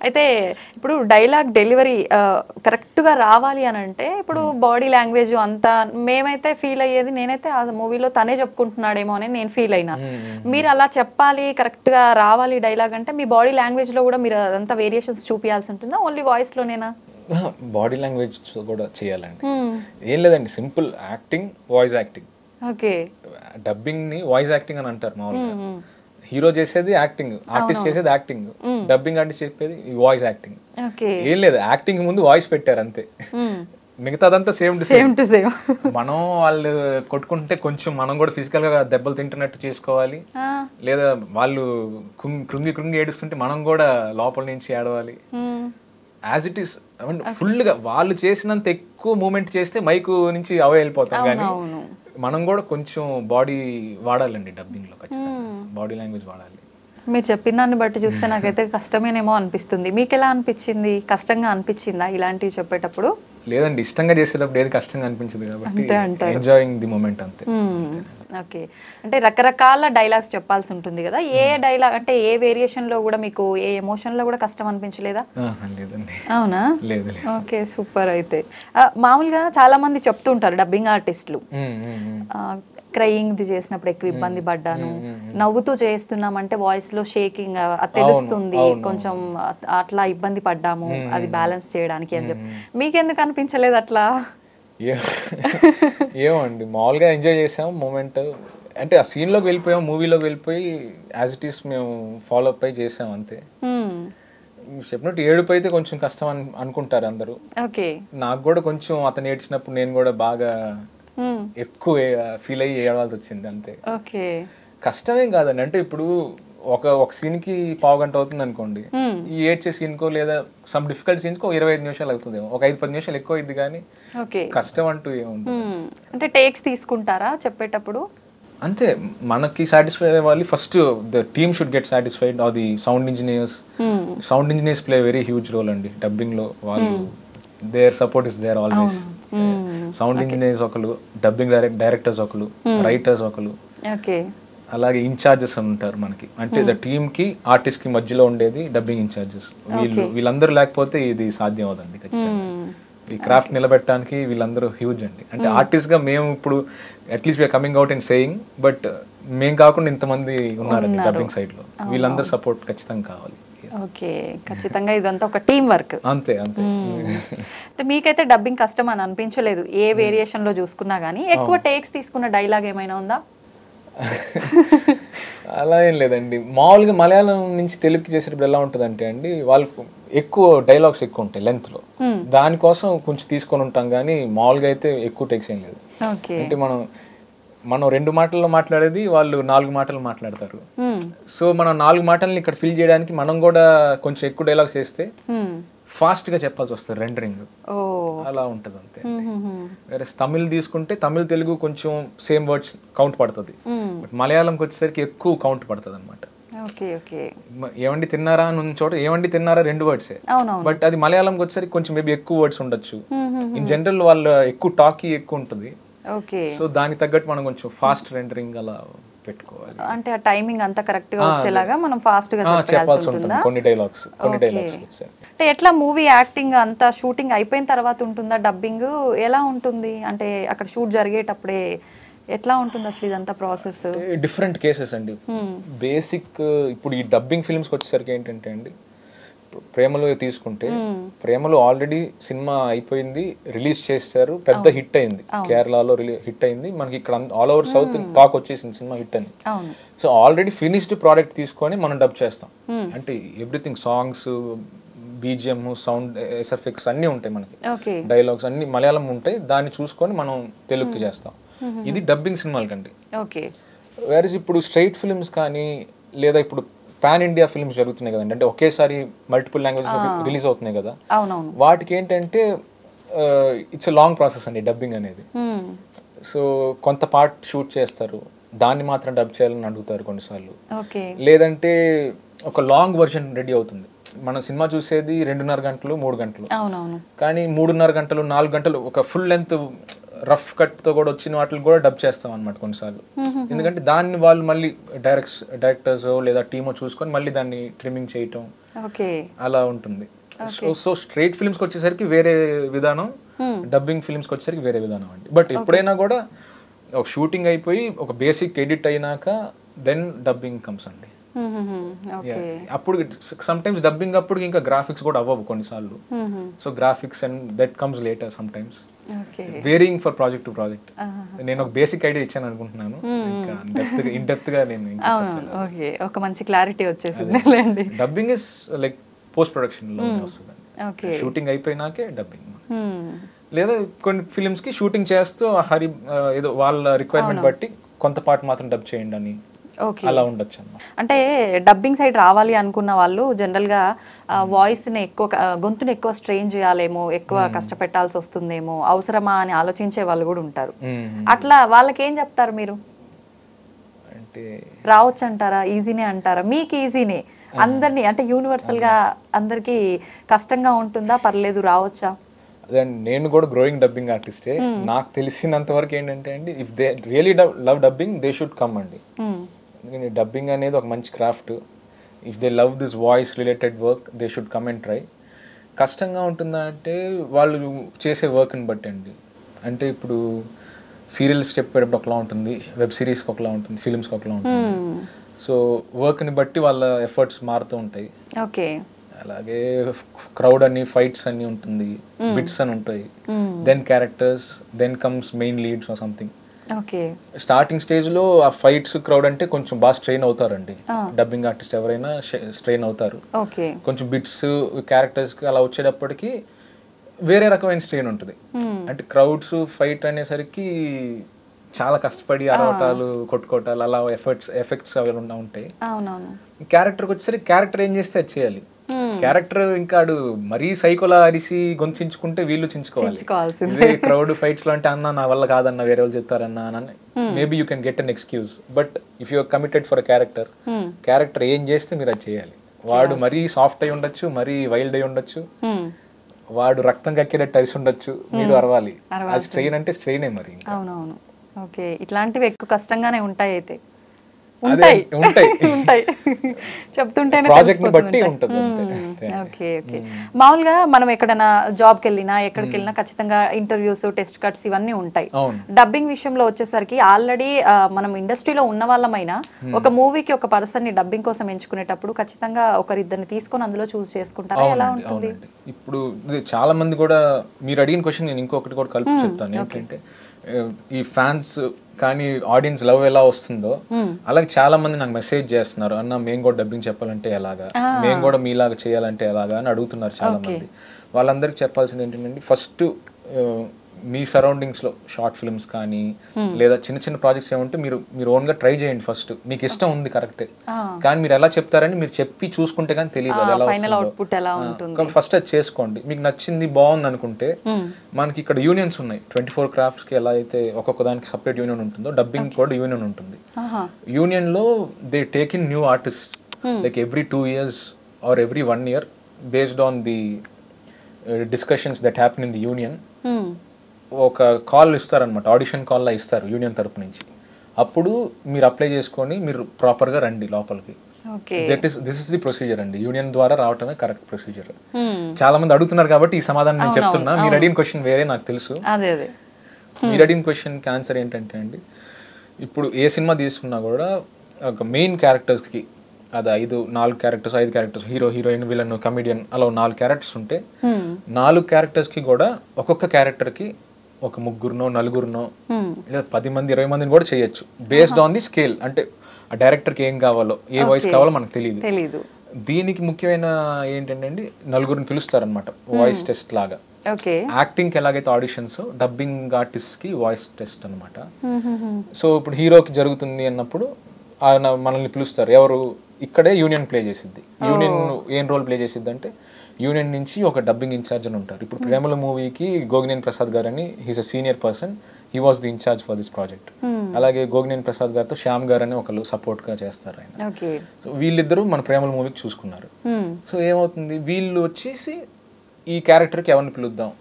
అయితే ఇప్పుడు dialogue delivery కరెక్ట్గా రావాలి అని అంటే ఇప్పుడు బాడీ లాంగ్వేజ్ అంతా మేమైతే ఫీల్ అయ్యేది, నేనైతే ఆ మూవీలో తనే చెప్పుకుంటున్నాడేమో అని నేను ఫీల్ అయినా. మీరు అలా చెప్పాలి, కరెక్ట్గా రావాలి డైలాగ్ అంటే మీ బాడీ లాంగ్వేజ్లో కూడా మీరు అదంతా వేరియేషన్స్ చూపించాల్సి ఉంటుందా, ఓన్లీ వాయిస్లోనేనా? బాడీ లాంగ్వేజ్ కూడా చేయాలండి. ఏం లేదండి, simple acting, voice acting. Okay. Dubbing ని వాయిస్ యాక్టింగ్ అని అంటారు మామూలుగా. హీరో చేసేది యాక్టింగ్, ఆర్టిస్ట్ చేసేది యాక్టింగ్, డబ్బింగ్ ఆర్టిస్ట్ చెప్పేది వాయిస్ యాక్టింగ్. ఏం లేదు, యాక్టింగ్ ముందు వాయిస్ పెట్టారు అంతే, మిగతాదంతా సేమ్ టు సేమ్. మనం వాళ్ళు కొట్టుకుంటే కొంచెం మనం కూడా ఫిజికల్ గా దెబ్బలు తింటున్నట్టు చేసుకోవాలి, లేదా వాళ్ళు కృంగి ఏడుస్తుంటే మనం కూడా లోపల నుంచి ఏడవాలి. యాజ్ ఇట్ ఈస్ ఫుల్ గా వాళ్ళు చేసినంత ఎక్కువ మూమెంట్ చేస్తే మైకు నుంచి అవే వెళ్ళిపోతాం, కానీ మనం కూడా కొంచెం బాడీ వాడాలండి డబ్బింగ్ లో, ఖచ్చితంగా బాడీ లాంగ్వేజ్ వాడాలి. మీరు చెప్పిన దాన్ని బట్టి చూస్తే నాకైతే కష్టమేనేమో అనిపిస్తుంది. మీకు ఎలా అనిపించింది? కష్టంగా అనిపించిందా ఇలాంటివి చెప్పేటప్పుడు? లేదండి, ఇష్టంగా చేసేటప్పుడు ఏది కష్టంగా అనిపించదు కాబట్టి ఎంజాయింగ్ ది మూమెంట్ అంతే. ఓకే. అంటే రకరకాల డైలాగ్స్ చెప్పాల్సి ఉంటుంది కదా, ఏ డైలాగ్ అంటే ఏ వేరియేషన్ లో కూడా మీకు ఏ ఎమోషన్ లో కూడా కష్టం అనిపించలేదా? లేదండి. అవునా? లేదు. Okay, super. అయితే మామూలుగా చాలా మంది చెప్తుంటారు డబ్బింగ్ ఆర్టిస్టులు, క్రయింగ్ చేసినప్పుడు ఎక్కువ ఇబ్బంది పడ్డాను, నవ్వుతూ చేస్తున్నామంటే వాయిస్ లో షేకింగ్ తెలుస్తుంది, కొంచెం అట్లా ఇబ్బంది పడ్డాము అది బ్యాలెన్స్ చేయడానికి అని చెప్పి. మీకెందుకు అనిపించలేదు అట్లా? ఏమండి, మామూలుగా ఎంజాయ్ చేసాము మూమెంట్, అంటే ఆ సీన్ లోకి వెళ్ళిపోయాం, మూవీలోకి వెళ్ళిపోయి యాజ్ ఇట్ ఈస్ మేము ఫాలో అప్ అయి చేసాం అంతే. చెప్పినట్టు ఏడుపు అయితే కొంచెం కష్టం అనుకుంటారు అందరూ. నాకు కూడా కొంచెం అతను ఏడ్చినప్పుడు నేను కూడా బాగా ఎక్కువ ఫీల్ అయ్యి ఏడవాల్సి వచ్చింది అంతే. కష్టమేం కాదండి, అంటే ఇప్పుడు ఒక సీన్ కి పావు గంట అవుతుంది అనుకోండి, ఈ ఏడ్చే సీన్ కో లేదా సమ్ డిఫికల్ట్ సీన్స్ కో 25 నిమిషాలు అవుతుంది, ఒక 5-10 నిమిషాలు ఎక్కువ అయింది, కానీ కష్టం అంటూ ఏముంటుంది. అంటే టేక్స్ తీసుకుంటారా చెప్పేటప్పుడు? అంతే, మనకి సాటిస్ఫై అవ్వాలి first, the team should get satisfied, అది sound engineers play very huge role అండి డబ్బింగ్ లో. వాళ్ళు their support is there always. Sound engineers ఒకరు, డబ్బింగ్ డైరెక్టర్స్ ఒకరు, రైటర్స్ ఒకరు, అలాగే ఇన్ఛార్జెస్ అని ఉంటారు మనకి, అంటే ద టీమ్ కి ఆర్టిస్ట్ కి మధ్యలో ఉండేది డబ్బింగ్ ఇన్ఛార్జెస్. వీళ్ళందరూ లేకపోతే ఇది సాధ్యం అవుతుంది ఖచ్చితంగా. ఈ క్రాఫ్ట్ నిలబెట్టడానికి వీళ్ళందరూ హ్యూజ్ అండి. అంటే ఆర్టిస్ట్ గా మేము ఇప్పుడు at least we are coming out and saying, but మేము కాకుండా ఇంతమంది ఉన్నారండి డబ్బింగ్ సైడ్ లో, వీళ్ళందరూ సపోర్ట్ ఖచ్చితంగా కావాలి. ఓకే, ఖచ్చితంగా ఇదంతా ఒక టీం వర్క్. అంతే. మీకైతే డబ్బింగ్ కష్టం అని అనిపించలేదు ఏ వేరియేషన్ లో చూసుకున్నా గానీ? ఎక్కువ టేక్స్ తీసుకున్న డైలాగ్ ఏమైనా ఉందా? అలా ఏం లేదండి, మామూలుగా మలయాళం నుంచి తెలుగుకి చేసేటప్పుడు ఎలా ఉంటుంది అంటే అండి, వాళ్ళకు ఎక్కువ డైలాగ్స్ ఎక్కువ ఉంటాయి లెంత్ లో, దానికోసం కొంచెం తీసుకొని ఉంటాం, కానీ మామూలుగా అయితే ఎక్కువ టేక్స్ ఏం లేదు. అంటే మనం 2 మాటల్లో మాట్లాడేది వాళ్ళు 4 మాటలు మాట్లాడతారు, సో మనం 4 మాటల్ని ఇక్కడ ఫిల్ చేయడానికి మనం కూడా కొంచెం ఎక్కువ డైలాగ్స్ వేస్తే ఫాస్ట్ గా చెప్పాల్సి వస్తుంది, రెండరింగ్ అలా ఉంటది అంతే. వేరే తమిళ్ తీసుకుంటే తమిళ్ తెలుగు కొంచెం సేమ్ వర్డ్స్ కౌంట్ పడుతుంది, బట్ మలయాళంకి వచ్చేసరికి ఎక్కువ కౌంట్ పడుతుంది అనమాట. ఏమండి తిన్నారా అని చోట ఏమండి తిన్నారా 2 వర్డ్సే, బట్ అది మలయాళంకి వచ్చేసరికి కొంచెం మేబీ ఎక్కువ వర్డ్స్ ఉండొచ్చు. ఇన్ జనరల్ వాళ్ళ ఎక్కువ టాకీ ఎక్కువ ఉంటుంది, సో దానికి తగ్గట్టు మనం కొంచెం ఫాస్ట్ రెండరింగ్ అలా పెట్టుకోవాలి. అంటే ఆ టైమింగ్ అంతా కరెక్ట్ గా వచ్చేలాగా మనం ఫాస్ట్ గా చెప్పాల్సి ఉంటుందా? కొన్ని డైలాగ్స్ అంటే ఎట్లా మూవీ యాక్టింగ్ అంతా షూటింగ్ అయిపోయిన తర్వాత ఉంటుందా డబ్బింగ్? ఎలా ఉంటుంది అంటే అక్కడ షూట్ జరిగేటప్పుడే ఎట్లా ఉంటుంది అసలు ఇదంతా ప్రాసెస్? డిఫరెంట్ కేసెస్ అండి. బేసిక్ ఇప్పుడు ఈ డబ్బింగ్ ఫిల్మ్స్కి వచ్చేసరికి ఏంటంటే అండి, ప్రేమలో తీసుకుంటే ప్రేమలో ఆల్రెడీ సినిమా అయిపోయింది, రిలీజ్ చేశారు, పెద్ద హిట్ అయింది, కేరళలో హిట్ అయింది, మనకి ఇక్కడ ఆల్ ఓవర్ సౌత్ టాక్ వచ్చేసింది సినిమా హిట్ అని. సో ఆల్రెడీ ఫినిష్డ్ ప్రోడక్ట్ తీసుకొని మనం డబ్ చేస్తాం, అంటే everything songs, BGM, sound effects అన్ని ఉంటాయి మనకి, డైలాగ్స్ అన్ని మలయాళం ఉంటాయి, దాన్ని చూసుకొని మనం తెలుగుకి చేస్తాం. ఇది డబ్బింగ్ సినిమాల కండి. వేరే ఇప్పుడు స్ట్రైట్ ఫిల్మ్స్ కానీ లేదా ఇప్పుడు పాన్ ఇండియా ఫిల్మ్స్ జరుగుతున్నాయి కదండి, అంటే ఒకేసారి మల్టిపుల్ లాంగ్వేజ్ రిలీజ్ అవుతున్నాయి కదా, వాటికి ఏంటంటే ఇట్స్ లాంగ్ ప్రాసెస్ అండి డబ్బింగ్ అనేది. సో కొంత పార్ట్ షూట్ చేస్తారు, దాన్ని మాత్రం డబ్ చేయాలని అడుగుతారు కొన్నిసార్లు, లేదంటే ఒక లాంగ్ వర్షన్ రెడీ అవుతుంది. మనం సినిమా చూసేది 2.5 గంటలు 3 గంటలు, కానీ 3.5 గంటలు 4 గంటలు ఒక ఫుల్ లెంత్ రఫ్ కట్తో కూడా వచ్చిన వాటిని కూడా డబ్ చేస్తాం అనమాట కొన్నిసార్లు. ఎందుకంటే దాన్ని వాళ్ళు మళ్ళీ డైరెక్టర్స్ లేదా టీమో చూసుకొని మళ్ళీ దాన్ని ట్రిమ్మింగ్ చేయటం అలా ఉంటుంది. సో స్ట్రైట్ ఫిల్మ్స్కి వచ్చేసరికి వేరే విధానం, డబ్బింగ్ ఫిల్మ్స్కి వచ్చేసరికి వేరే విధానం అండి. బట్ ఎప్పుడైనా కూడా ఒక షూటింగ్ అయిపోయి ఒక బేసిక్ ఎడిట్ అయినాక దెన్ డబ్బింగ్ కమ్స్ అండి. అప్పుడు సమ్ టైమ్స్ డబ్బింగ్ అప్పుడు ఇంకా గ్రాఫిక్స్ కూడా అవ్వవు కొన్నిసార్లు. So graphics and that comes later some times, varying for project to project. నేను ఒక బేసిక్ ఐడియా ఇచ్చాను అనుకుంటున్నాను, ఇంకా ఇన్ డెప్త్ గా నేను ఒక మంచి క్లారిటీ వచ్చేసింది. Dubbing is like post production లో వస్తుంది, షూటింగ్ అయిపోయినాకే డబ్బింగ్. లేదా కొన్ని ఫిలిమ్స్ కి షూటింగ్ చేస్తూ హరి ఏదో వాళ్ళ రిక్వైర్మెంట్ బట్టి కొంత పార్ట్ మాత్రం డబ్ చేయండి అని అలా ఉండొచ్చు అన్నమాట. అంటే డబ్బింగ్ సైడ్ రావాలి అనుకున్న వాళ్ళు జనరల్గా వాయిస్ని ఎక్కువ, గొంతుని ఎక్కువ స్ట్రెయిన్ చేయాలేమో, ఎక్కువ కష్టపెట్టాల్సి వస్తుందేమో, అవసరమా అని ఆలోచించే వాళ్ళు కూడా ఉంటారు. అట్లా వాళ్ళకి ఏం చెప్తారు మీరు? అంటే రావచ్చు అంటారా, ఈజీనే అంటారా? మీకు ఈజీనే, అందరినీ అంటే యూనివర్సల్గా అందరికీ కష్టంగా ఉంటుందా, పర్లేదు రావచ్చా? అదే నేను కూడా గ్రోయింగ్ డబ్బింగ్ ఆర్టిస్టే. నాకు తెలిసినంత వరకు ఏంటంటే అండి, if they really love dubbing they should come అండి. ఎందుకంటే డబ్బింగ్ అనేది ఒక మంచి craft. If they love this voice related work they should come and try. కష్టంగా ఉంటుందా అంటే వాళ్ళు చేసే వర్క్ని బట్టి అండి. అంటే ఇప్పుడు సీరియల్ స్టెప్ ఒకలా ఉంటుంది, వెబ్ సిరీస్కి ఒకలా ఉంటుంది, ఫిల్మ్స్కి ఒకలా ఉంటుంది. సో వర్క్ని బట్టి వాళ్ళ ఎఫర్ట్స్ మారుతూ ఉంటాయి. ఓకే. అలాగే క్రౌడ్ అని, ఫైట్స్ అని ఉంటుంది, బిట్స్ అని ఉంటాయి, then characters, then comes main leads or something. Starting stage లో ఆ ఫైట్స్, క్రౌడ్ అంటే కొంచెం బాగా స్ట్రెయిన్ అవుతారండి. డబ్బింగ్ ఆర్టిస్ట్ ఎవరైనా స్ట్రెయిన్ అవుతారు. కొంచెం బిట్స్, క్యారెక్టర్స్ అలా వచ్చేటప్పటికి వేరే రకమైన స్ట్రెయిన్ ఉంటుంది. అంటే క్రౌడ్స్, ఫైట్ అనేసరికి చాలా కష్టపడి అరవటాలు, కొట్టుకోవటాలు, అలా ఎఫెక్ట్స్ అవి ఉంటాయి. క్యారెక్టర్కి వచ్చేసరికి క్యారెక్టర్ ఏం చేస్తే అది చేయాలి. క్యారెక్టర్ ఇంకా మరీ సైకోలా అరిసి గొంతుంచుకుంటే వీళ్ళు చించుకోవాలి. క్రౌడ్ ఫైట్స్ లో అంటే అన్న నా వల్ల కాదన్న, వేరే వాళ్ళు చెప్తారన్నా అని maybe you can get an excuse. But if you are committed for character, character ఏం చేస్తే మీరు అది చేయాలి. వాడు మరీ సాఫ్ట్ అయి ఉండొచ్చు, మరీ వైల్డ్ అయి ఉండొచ్చు, వాడు రక్తం కక్కేటట్టు అరిసి ఉండొచ్చు, మీరు అరవాలి. అది స్ట్రెయిన్ అంటే స్ట్రెయినే మరి. అవునవును. ఓకే, ఇట్లాంటివి ఎక్కువ కష్టంగానే ఉంటాయి. అయితే చెప్తుంటేనే ఓకే ఓకే. మామూలుగా మనం ఎక్కడైనా జాబ్కి వెళ్ళినా, ఎక్కడికి వెళ్ళినా ఖచ్చితంగా ఇంటర్వ్యూస్, టెస్ట్ కట్స్ ఇవన్నీ ఉంటాయి. డబ్బింగ్ విషయంలో వచ్చేసరికి ఆల్రెడీ మనం ఇండస్ట్రీలో ఉన్న వాళ్ళమైనా ఒక మూవీకి ఒక పర్సన్ ని డబ్బింగ్ కోసం ఎంచుకునేటప్పుడు ఖచ్చితంగా ఒకరిద్దరిని తీసుకొని అందులో చూస్ చేసుకుంటారా, ఎలా ఉంటుంది? ఇప్పుడు చాలా మంది కూడా మీరు అడిగిన క్వశ్చన్ నేను ఇంకొకటి కూడా కలిపి చెప్తాను. ఏంటంటే ఈ ఫ్యాన్స్ కానీ ఆడియన్స్ లవ్ ఎలా వస్తుందో అలాగే చాలా మంది నాకు మెసేజ్ చేస్తున్నారు, అన్న మేము కూడా డబ్బింగ్ చెప్పాలంటే ఎలాగా, మేము కూడా మీలాగా చేయాలంటే ఎలాగా అని అడుగుతున్నారు చాలా మంది. వాళ్ళందరికీ చెప్పాల్సింది ఏంటంటే, ఫస్ట్ మీ సరౌండింగ్స్ లో షార్ట్ ఫిల్మ్స్ కానీ లేదా చిన్న చిన్న ప్రాజెక్ట్స్ ఏమంటే మీరు ఓన్ గా ట్రై చేయండి. ఫస్ట్ మీకు ఇష్టం ఉంది కరెక్టే, కానీ మీరు ఎలా చెప్తారని మీరు చెప్పి చూసుకుంటే కానీ తెలియదు అది ఎలా వస్తుందో. ఫస్ట్ అది చేసుకోండి. మీకు నచ్చింది, బాగుంది అనుకుంటే మనకి ఇక్కడ యూనియన్స్ ఉన్నాయి. 24 క్రాఫ్ట్స్ కి ఎలా అయితే ఒక్కొక్క దానికి సపరేట్ యూనియన్ ఉంటుందో, డబ్బింగ్ కూడా యూనియన్ ఉంటుంది. యూనియన్ లో they take in new artist like every 2 years or every 1 year based on the discussions that happen in the union. ఒక కాల్ ఇస్తారనమాట, ఆడిషన్ కాల్లో ఇస్తారు యూనియన్ తరపు నుంచి. అప్పుడు మీరు అప్లై చేసుకొని మీరు ప్రాపర్గా రండి లోపలికి. దిస్ ఇస్ ది ప్రొసీజర్ అండి. యూనియన్ ద్వారా రావటమే కరెక్ట్ ప్రొసీజర్. చాలా మంది అడుగుతున్నారు కాబట్టి ఈ సమాధానం నేను చెప్తున్నా. మీరు అడిగిన క్వశ్చన్ వేరే నాకు తెలుసు. మీరు అడిగిన క్వశ్చన్కి ఆన్సర్ ఏంటంటే అండి, ఇప్పుడు ఏ సినిమా తీసుకున్నా కూడా ఒక మెయిన్ క్యారెక్టర్స్కి అది 4 characters 5 characters, hero, heroine, villain, comedian, అలా 4 క్యారెక్టర్స్ ఉంటే 4 క్యారెక్టర్స్కి కూడా ఒక్కొక్క క్యారెక్టర్కి ఒక 3 4 లేదా 10 మంది 20 మందిని కూడా చేయొచ్చు బేస్డ్ ఆన్ ది స్కేల్. అంటే ఆ డైరెక్టర్కి ఏం కావాలో, ఏ వాయిస్ కావాలో మనకు తెలియదు. దీనికి ముఖ్యమైన ఏంటంటే అండి, 4 పిలుస్తారనమాట వాయిస్ టెస్ట్ లాగా. యాక్టింగ్ కి ఎలాగైతే ఆడిషన్స్, డబ్బింగ్ ఆర్టిస్ట్ కి వాయిస్ టెస్ట్ అనమాట. సో ఇప్పుడు హీరోకి జరుగుతుంది అన్నప్పుడు ఆయన మనల్ని పిలుస్తారు. ఎవరు ఇక్కడే యూనియన్ ప్లే చేసిద్ది. యూనియన్ ఏం రోల్ ప్లే చేసిద్ది అంటే, యూనియన్ నుంచి ఒక డబ్బింగ్ ఇన్ఛార్జ్ అని ఉంటారు. ఇప్పుడు ప్రేమల మూవీకి గోగినేని ప్రసాద్ గారు అని, he's a senior person, he was the in charge for this project. అలాగే గోగినేని ప్రసాద్ గారితో శ్యామ్ గారు అని ఒకళ్ళు సపోర్ట్ గా చేస్తారు ఆయన. సో వీళ్ళిద్దరూ మన ప్రేమల మూవీకి చూసుకున్నారు. సో ఏమవుతుంది, వీళ్ళు వచ్చేసి ఈ క్యారెక్టర్కి ఎవరిని పిలుద్దాం,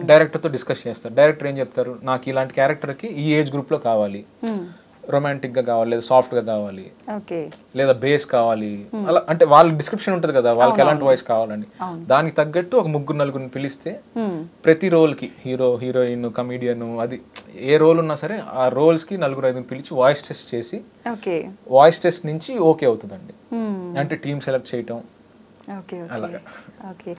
డైరెక్టర్తో డిస్కస్ చేస్తారు. డైరెక్టర్ ఏం చెప్తారు, నాకు ఇలాంటి క్యారెక్టర్కి ఈ ఏజ్ గ్రూప్లో కావాలి, రొమాంటిక్గా కావాలి, లేదా సాఫ్ట్గా కావాలి, ఓకే లేదా బేస్ కావాలి, అలా అంటే వాళ్ళ డిస్క్రిప్షన్ ఉంటుంది కదా, వాళ్ళకి ఎలాంటి వాయిస్ కావాలని. దానికి తగ్గట్టు ఒక 3-4 పిలిస్తే ప్రతి రోల్కి హీరో, హీరోయిన్, కమీడియన్, అది ఏ రోల్ ఉన్నా సరే ఆ రోల్స్కి 4-5 పిలిచి వాయిస్ టెస్ట్ చేసి వాయిస్ టెస్ట్ నుంచి ఓకే అవుతుందండి. అంటే టీమ్ సెలెక్ట్ చేయటం ఓకే అలాగా. ఓకే